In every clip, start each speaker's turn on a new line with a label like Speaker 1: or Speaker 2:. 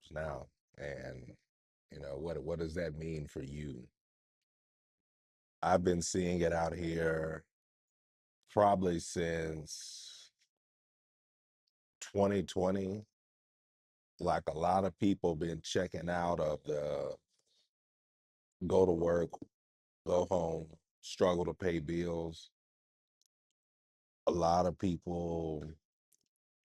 Speaker 1: jobs now. And what does that mean for you? I've been seeing it out here probably since 2020. Like a lot of people been checking out of the go to work, go home, struggle to pay bills. A lot of people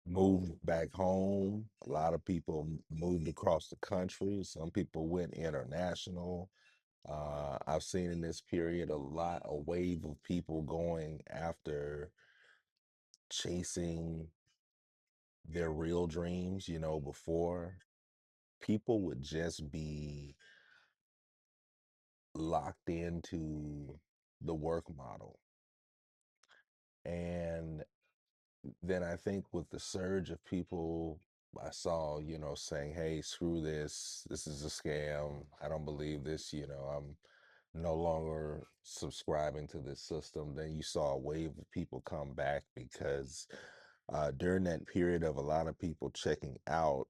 Speaker 1: moved back home. A lot of people moved across the country. Some people went international. I've seen in this period a wave of people going after chasing their real dreams. Before people would just be locked into the work model. And then I think with the surge of people I saw, saying, hey, screw this, this is a scam, I don't believe this, I'm no longer subscribing to this system, then you saw a wave of people come back because during that period of a lot of people checking out,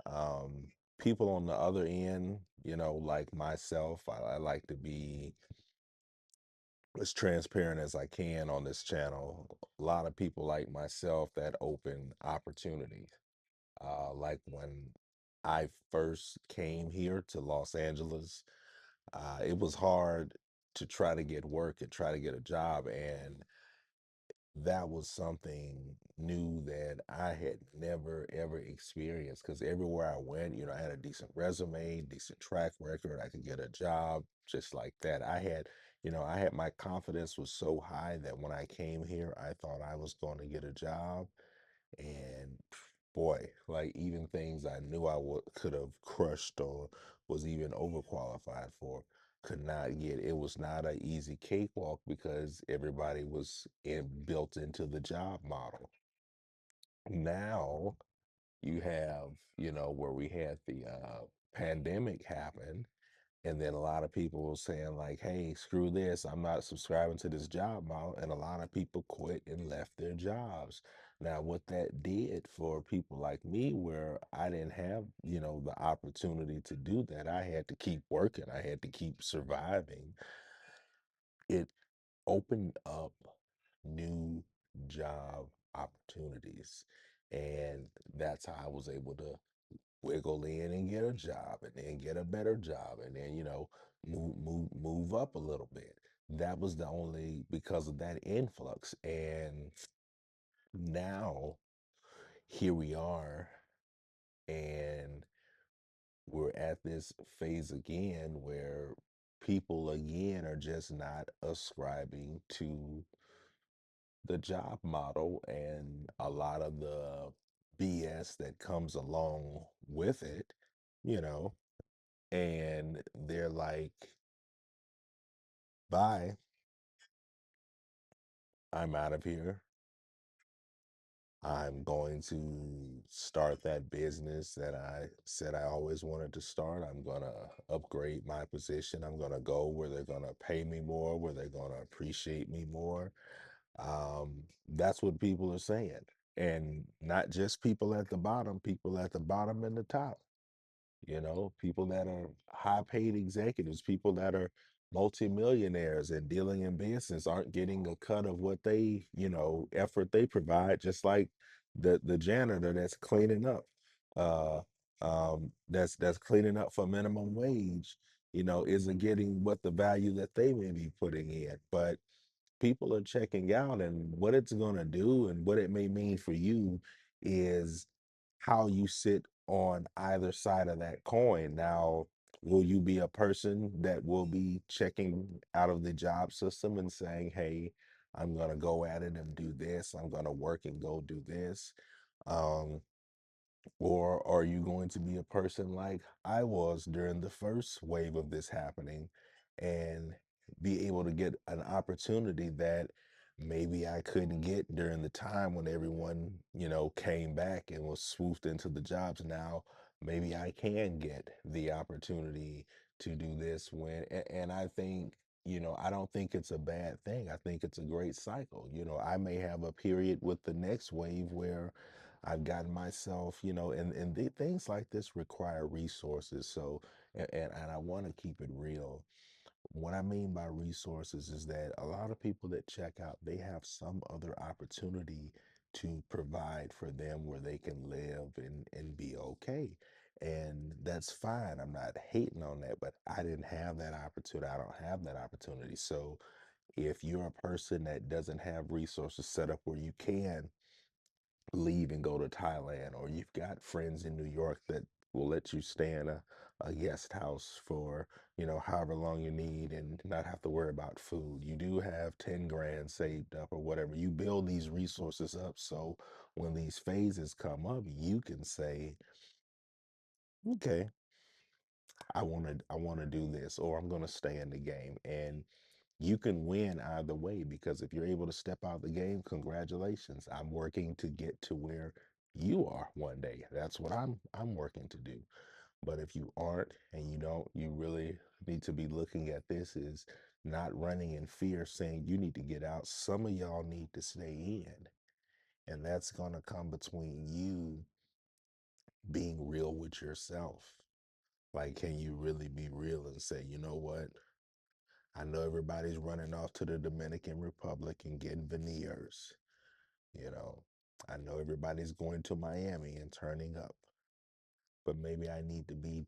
Speaker 1: um, people on the other end, like myself, I like to be as transparent as I can on this channel. A lot of people like myself that open opportunities. Like when I first came here to Los Angeles, it was hard to try to get work and try to get a job. And that was something new that I had never ever experienced because everywhere I went, I had a decent resume, decent track record. I could get a job just like that. I had my confidence was so high that when I came here, I thought I was going to get a job. And boy, like even things I knew could have crushed or was even overqualified for, could not get. It was not an easy cakewalk because everybody was built into the job model. Now you have, where we had the pandemic happen, and then a lot of people were saying like, hey, screw this, I'm not subscribing to this job model. And a lot of people quit and left their jobs. Now, what that did for people like me, where I didn't have, the opportunity to do that, I had to keep working, I had to keep surviving. It opened up new job opportunities. And that's how I was able to wiggle in and get a job and then get a better job and then move up a little bit. That was the only because of that influx. And now here we are, and we're at this phase again where people again are just not ascribing to the job model and a lot of the BS that comes along with it, you know, and they're like, bye, I'm out of here. I'm going to start that business that I said I always wanted to start. I'm going to upgrade my position. I'm going to go where they're going to pay me more, where they're going to appreciate me more. That's what people are saying. And not just people at the bottom and the top. People that are high paid executives, people that are multimillionaires and dealing in business aren't getting a cut of what they, effort they provide, just like the janitor that's cleaning up, uh, that's cleaning up for minimum wage, isn't getting what the value that they may be putting in. But people are checking out, and what it's going to do and what it may mean for you is how you sit on either side of that coin. Now, will you be a person that will be checking out of the job system and saying, hey, I'm going to go at it and do this, I'm going to work and go do this? um, or are you going to be a person like I was during the first wave of this happening and be able to get an opportunity that maybe I couldn't get during the time when everyone, came back and was swooped into the jobs? Now, maybe I can get the opportunity to do this and I think, I don't think it's a bad thing. I think it's a great cycle. I may have a period with the next wave where I've gotten myself, and things like this require resources. So, and I want to keep it real. What I mean by resources is that a lot of people that check out, they have some other opportunity to provide for them where they can live and be okay. And that's fine. I'm not hating on that, but I didn't have that opportunity. I don't have that opportunity. So if you're a person that doesn't have resources set up where you can leave and go to Thailand, or you've got friends in New York that will let you stay in a guest house for, however long you need and not have to worry about food. You do have 10 grand saved up or whatever. You build these resources up so when these phases come up, you can say, okay, I want to do this, or I'm going to stay in the game. And you can win either way because if you're able to step out the game, congratulations. I'm working to get to where you are one day. That's what I'm working to do. But if you aren't and you don't, you really need to be looking at this is not running in fear, saying you need to get out. Some of y'all need to stay in. And that's going to come between you being real with yourself. Like, can you really be real and say, you know what? I know everybody's running off to the Dominican Republic and getting veneers. You know, I know everybody's going to Miami and turning up, but maybe I need to be,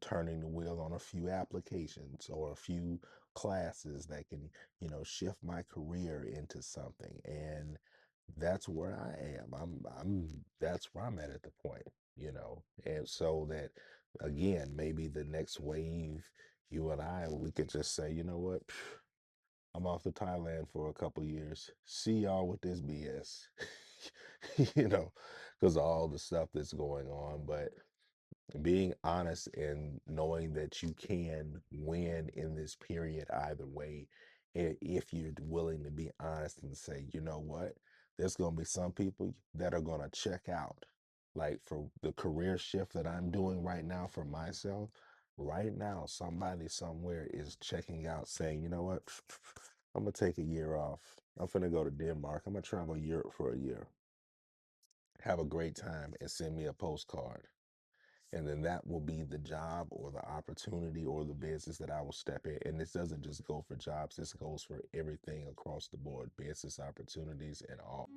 Speaker 1: turning the wheel on a few applications or a few classes that can, shift my career into something. And that's where I am. That's where I'm at the point. And so that, again, maybe the next wave, you and I, we could just say, you know what? I'm off to Thailand for a couple years. See y'all with this BS, you know, because of all the stuff that's going on. But being honest and knowing that you can win in this period either way, if you're willing to be honest and say, you know what, there's going to be some people that are going to check out. Like for the career shift that I'm doing right now for myself, right now, somebody somewhere is checking out saying, you know what, I'm going to take a year off. I'm going to go to Denmark. I'm going to travel Europe for a year, have a great time, and send me a postcard. And then that will be the job or the opportunity or the business that I will step in. And this doesn't just go for jobs, this goes for everything across the board, business opportunities and all.